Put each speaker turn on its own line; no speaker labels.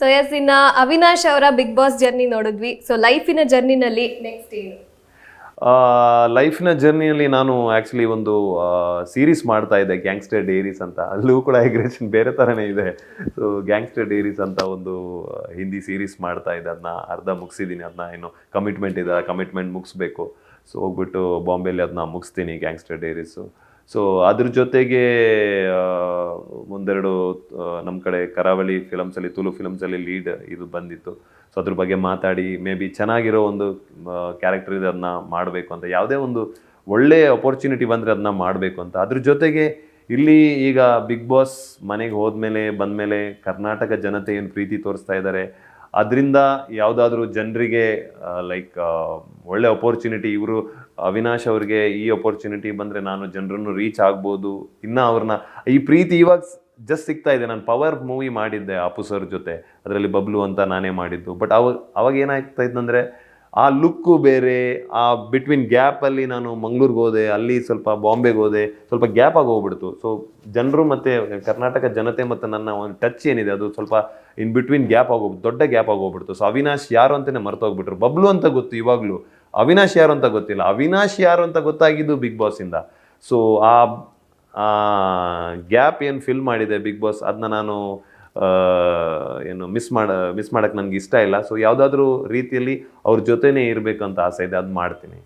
So S ಇನ್ನ ಅವಿನಾಶ್ ಅವರ big boss journey ನೋಡಿದ್ವಿ. ಸೊ ಲೈಫಿನ ಜರ್ನಿನಲ್ಲಿ ನೆಕ್ಸ್ಟ್ ಏನು?
ಲೈಫ್ನ ಜರ್ನಿಯಲ್ಲಿ ನಾನು ಆ್ಯಕ್ಚುಲಿ ಒಂದು ಸೀರೀಸ್ ಮಾಡ್ತಾ ಇದ್ದೆ, ಗ್ಯಾಂಗ್ಸ್ಟರ್ ಡೈರೀಸ್ ಅಂತ. ಅಲ್ಲೂ ಕೂಡ ಐಗ್ರೇಷನ್ ಬೇರೆ ಥರನೇ ಇದೆ. ಸೊ ಗ್ಯಾಂಗ್ಸ್ಟರ್ ಡೈರೀಸ್ ಅಂತ ಒಂದು ಹಿಂದಿ ಸೀರೀಸ್ ಮಾಡ್ತಾ ಇದ್ದೆ. ಅದನ್ನ ಅರ್ಧ ಮುಗಿಸಿದ್ದೀನಿ. ಅದನ್ನ ಏನು ಕಮಿಟ್ಮೆಂಟ್ ಇದೆ, ಕಮಿಟ್ಮೆಂಟ್ ಮುಗಿಸ್ಬೇಕು. ಸೊ ಹೋಗ್ಬಿಟ್ಟು ಬಾಂಬೆಲಿ ಅದನ್ನ ಮುಗಿಸ್ತೀನಿ, ಗ್ಯಾಂಗ್ಸ್ಟರ್ ಡೈರೀಸು. ಸೊ ಅದ್ರ ಜೊತೆಗೆ ಒಂದೆರಡು ನಮ್ಮ ಕಡೆ ಕರಾವಳಿ ಫಿಲಮ್ಸಲ್ಲಿ, ತುಳು ಫಿಲಮ್ಸಲ್ಲಿ ಲೀಡ್ ಇದು ಬಂದಿತ್ತು. ಸೊ ಅದ್ರ ಬಗ್ಗೆ ಮಾತಾಡಿ ಮೇ ಬಿ ಚೆನ್ನಾಗಿರೋ ಒಂದು ಕ್ಯಾರೆಕ್ಟರ್ ಇದೆ, ಅದನ್ನ ಮಾಡಬೇಕು ಅಂತ. ಯಾವುದೇ ಒಂದು ಒಳ್ಳೆಯ ಅಪರ್ಚುನಿಟಿ ಬಂದರೆ ಅದನ್ನ ಮಾಡಬೇಕು ಅಂತ. ಅದ್ರ ಜೊತೆಗೆ ಇಲ್ಲಿ ಈಗ ಬಿಗ್ ಬಾಸ್ ಮನೆಗೆ ಹೋದ್ಮೇಲೆ ಬಂದಮೇಲೆ ಕರ್ನಾಟಕ ಜನತೆ ಏನು ಪ್ರೀತಿ ತೋರಿಸ್ತಾ ಇದ್ದಾರೆ, ಅದರಿಂದ ಯಾವುದಾದ್ರೂ ಜನರಿಗೆ ಲೈಕ್ ಒಳ್ಳೆ ಅಪರ್ಚುನಿಟಿ, ಇವರು ಅವಿನಾಶ್ ಅವ್ರಿಗೆ ಈ ಅಪರ್ಚುನಿಟಿ ಬಂದರೆ ನಾನು ಜನರನ್ನು ರೀಚ್ ಆಗ್ಬೋದು. ಇನ್ನು ಅವ್ರನ್ನ ಈ ಪ್ರೀತಿ ಇವಾಗ ಜಸ್ಟ್ ಸಿಗ್ತಾ ಇದೆ. ನಾನು ಪವರ್ ಮೂವಿ ಮಾಡಿದ್ದೆ ಅಪ್ಪು ಸರ್ ಜೊತೆ, ಅದರಲ್ಲಿ ಬಬ್ಲು ಅಂತ ನಾನೇ ಮಾಡಿದ್ದು. ಬಟ್ ಅವಾಗ ಏನಾಗ್ತಾ ಇತ್ತಂದರೆ ಆ ಲುಕ್ಕು ಬೇರೆ, ಆ ಬಿಟ್ವೀನ್ ಗ್ಯಾಪಲ್ಲಿ ನಾನು ಮಂಗ್ಳೂರಿಗೆ ಹೋದೆ, ಅಲ್ಲಿ ಸ್ವಲ್ಪ ಬಾಂಬೆಗೆ ಹೋದೆ, ಸ್ವಲ್ಪ ಗ್ಯಾಪ್ ಆಗಿ ಹೋಗ್ಬಿಡ್ತು. ಸೊ ಜನರು ಮತ್ತು ಕರ್ನಾಟಕ ಜನತೆ ಮತ್ತು ನನ್ನ ಒಂದು ಟಚ್ ಏನಿದೆ ಅದು ಸ್ವಲ್ಪ ಇನ್ ಬಿಟ್ವೀನ್ ಗ್ಯಾಪ್ ಆಗೋಗ್ಬಿಟ್ಟು, ದೊಡ್ಡ ಗ್ಯಾಪ್ ಆಗೋಗ್ಬಿಡ್ತು. ಸೊ ಅವಿನಾಶ್ ಯಾರು ಅಂತಲೇ ಮರ್ತೋಗ್ಬಿಟ್ರು. ಬಬ್ಲು ಅಂತ ಗೊತ್ತು ಇವಾಗಲೂ, ಅವಿನಾಶ್ ಯಾರು ಅಂತ ಗೊತ್ತಿಲ್ಲ. ಅವಿನಾಶ್ ಯಾರು ಅಂತ ಗೊತ್ತಾಗಿದ್ದು ಬಿಗ್ ಬಾಸಿಂದ. ಸೊ ಆ ಗ್ಯಾಪ್ ಏನು ಫಿಲ್ ಮಾಡಿದೆ ಬಿಗ್ ಬಾಸ್, ಅದನ್ನ ನಾನು ಏನು ಮಿಸ್ ಮಾಡೋಕ್ಕೆ ನನಗೆ ಇಷ್ಟ ಇಲ್ಲ. ಸೊ ಯಾವುದಾದ್ರೂ ರೀತಿಯಲ್ಲಿ ಅವ್ರ ಜೊತೆನೇ ಇರಬೇಕಂತ ಆಸೆ ಇದೆ, ಅದು ಮಾಡ್ತೀನಿ.